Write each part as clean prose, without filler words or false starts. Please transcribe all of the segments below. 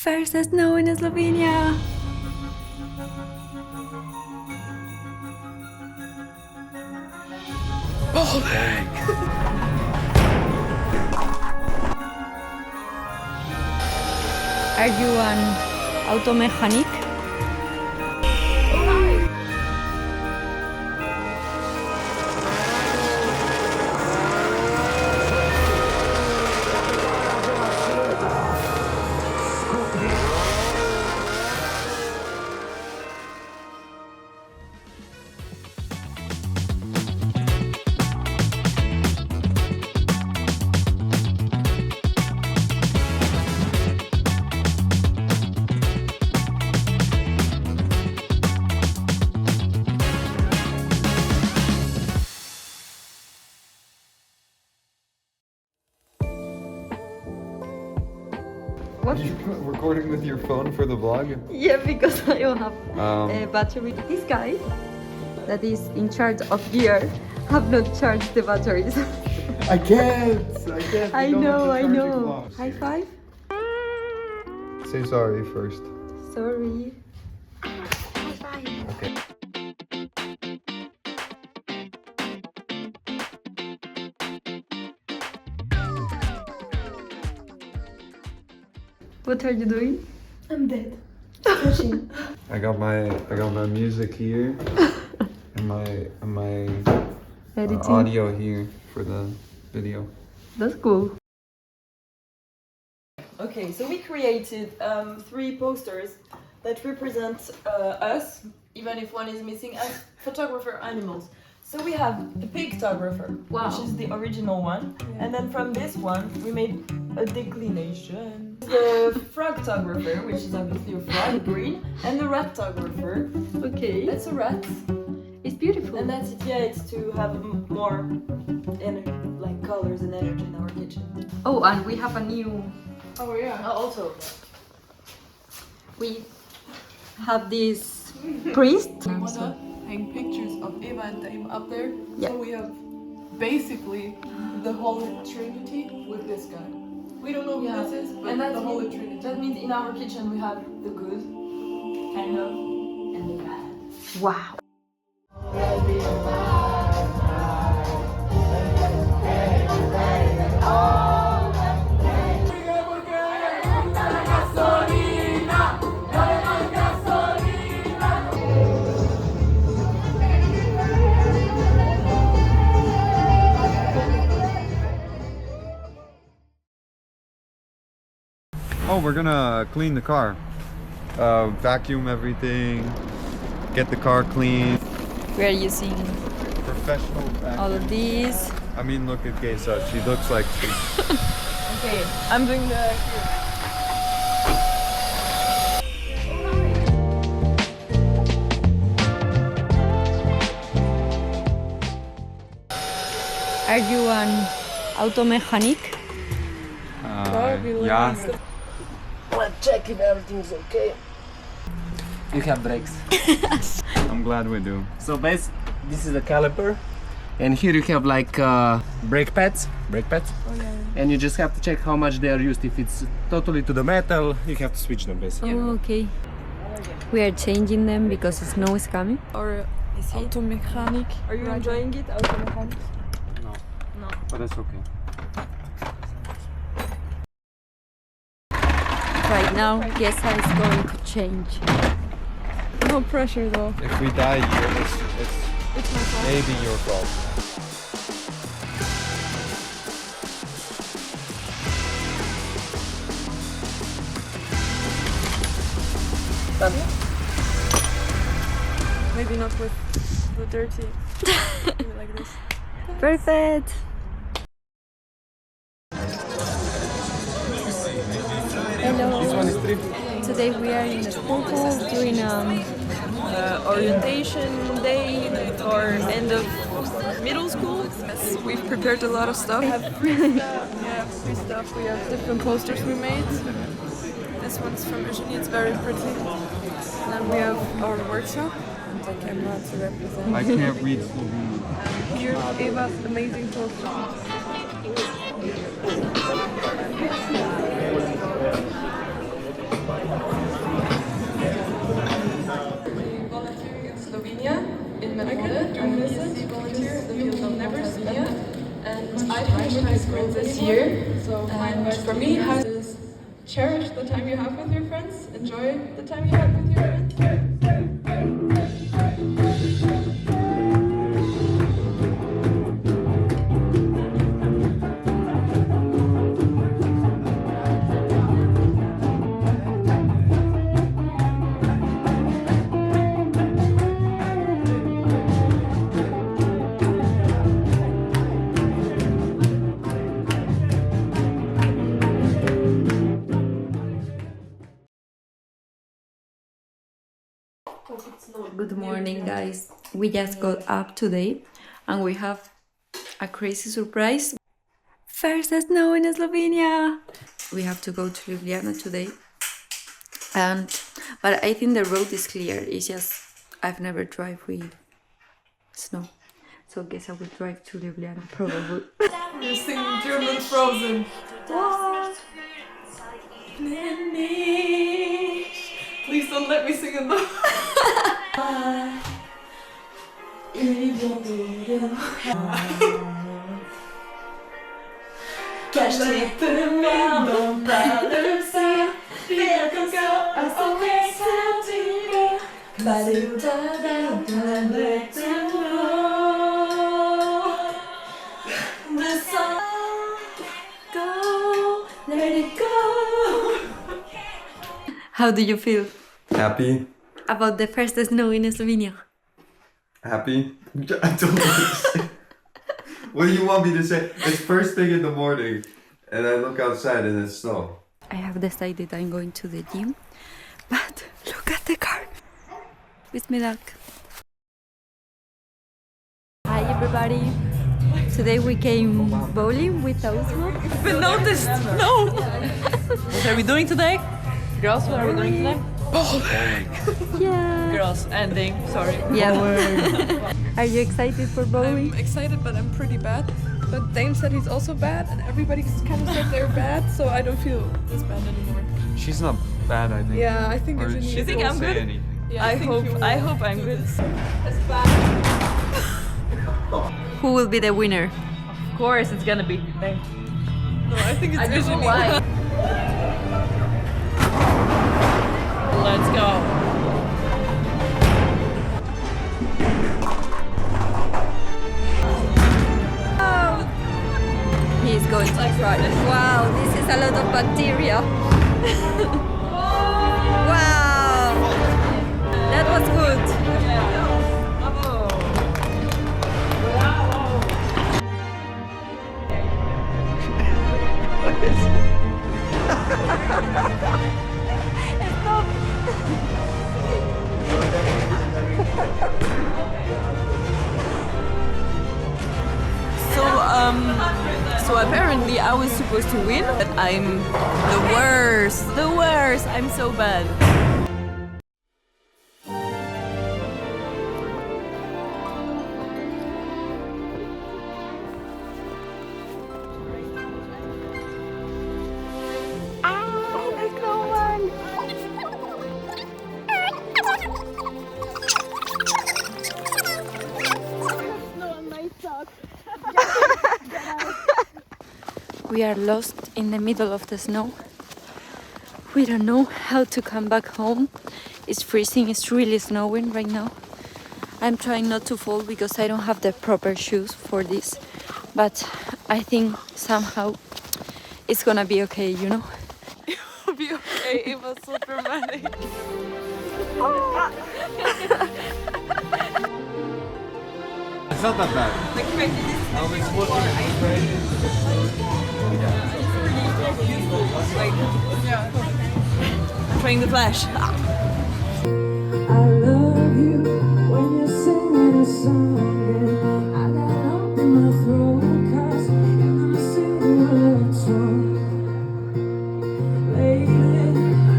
First snow in Slovenia. Are you an auto mechanic? What? Are you recording with your phone for the vlog? Yeah, because I don't have a battery. This guy that is in charge of gear have not charged the batteries. I can't! I know. High five? Say sorry first. Sorry. High five. Okay. What are you doing? I'm dead. Pushing. I got my music here and my Editing. audio here for the video. That's cool. Okay, so we created 3 posters that represent us, even if one is missing, as photographer animals. So we have the pictographer, Wow. which is the original one, and then from this one we made a declination. The frogtographer, which is obviously a frog, green, and the ratographer. Okay. That's a rat, It's beautiful. and that's it. Yeah, it's to have more like colors and energy in our kitchen. Oh, and we have a new. Oh yeah. Also. We have this priest. Wanna hang pictures of Eva and Daim up there. Yeah. So we have basically the Holy Trinity with this guy. We don't know who Yeah. this is, but And the Holy Trinity. that means in our kitchen we have the good, kind of, and the bad. Wow. Oh, we're gonna clean the car. Vacuum everything, get the car clean. We are using Professional vacuum. all of these. I mean, look at Geisa. She looks like she's... Okay, I'm doing the. Are you an auto mechanic? yeah. Let's check if everything's okay. You have brakes. I'm glad we do. So this is the caliper, and here you have like brake pads. And you just have to check how much they are used. If it's totally to the metal, you have to switch them basically. Oh, okay. We are changing them because snow is coming. Or auto mechanic. Are you enjoying it? Auto mechanics? But that's okay. Right now, Gesa is going to change. No pressure though. If we die here, it's It's my fault. maybe your fault. Maybe not with the dirty. Maybe like this. Perfect. Hello. Today we are in the school doing Orientation day or end of middle school. Yes, we've prepared a lot of stuff. Yeah, free stuff. We have different posters we made. This one's from Eugenie, it's very pretty. And then we have our workshop. And the camera to represent. I can't read Slovene. Here's Eva's amazing poster. friends anymore. So my advice for me is cherish the time you have with your friends. Enjoy the time you have with your friends. Good morning, guys. We just got up today and we have a crazy surprise. First snow in Slovenia. We have to go to Ljubljana today. But I think the road is clear. It's just I've never drive with snow. So I guess I will drive to Ljubljana probably. You're singing German Frozen. What? Please don't let me sing in the. How do you feel Happy? about the first snow in Slovenia? Happy? I don't understand. What do you want me to say? It's first thing in the morning and I look outside and it's snow. I have decided I'm going to the gym, but look at the car with my dog. Hi everybody. Today we came bowling with Osmo. Been noticed. No. What are we doing today? Girls, what are we doing today? Yeah. Girls, ending. Sorry. Yeah. Are you excited for bowling? I'm excited, but I'm pretty bad. But Dane said he's also bad, and everybody kind of said they're bad, so I don't feel as bad anymore. She's not bad, I think. Yeah, I think Or Eugenie she is didn't also- say anything. Yeah, I hope I'm good. Who will be the winner? Of course, it's gonna be Dane. No, I think it's I don't know Eugenie. why. Let's go. He is going to try. Wow, this is a lot of bacteria. Wow, that was good. So apparently I was supposed to win, but I'm the worst. The worst. I'm so bad. We are lost in the middle of the snow. We don't know how to come back home. It's freezing, it's really snowing right now. I'm trying not to fall because I don't have the proper shoes for this. But I think somehow it's gonna be okay, you know? It'll be okay. It was so dramatic. It's not that bad. I'm trying the flash. I love you when you're singing a song and I got lump in my throat 'cause you're gonna sing the words wrong. Lately,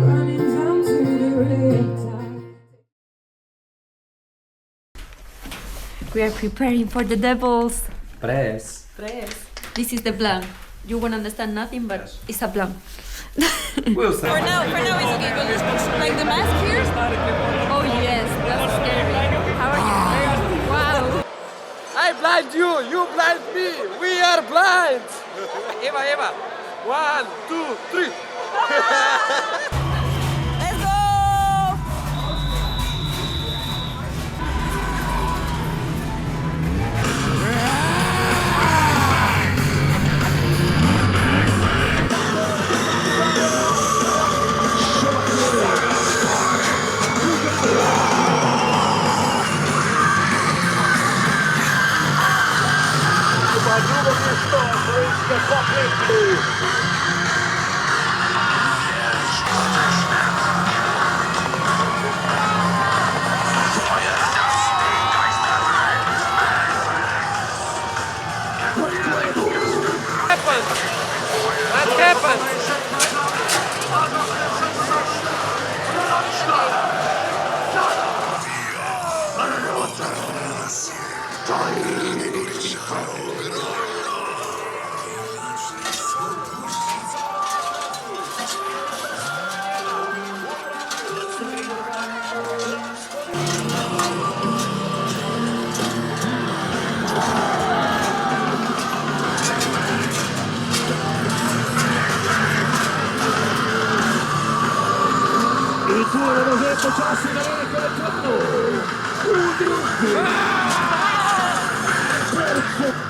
running down to the red tide. We are preparing for the devils. Press. This is the plan. You won't understand nothing, but it's a plan. We'll see. For now it's okay. But like the mask here. Oh yes, that's scary. How are you? Wow. I blind you, you blind me. We are blind. Eva, Eva. 1, 2, 3. Let's go! What happened? Il cuore lo detto già si vede con il tutto. Un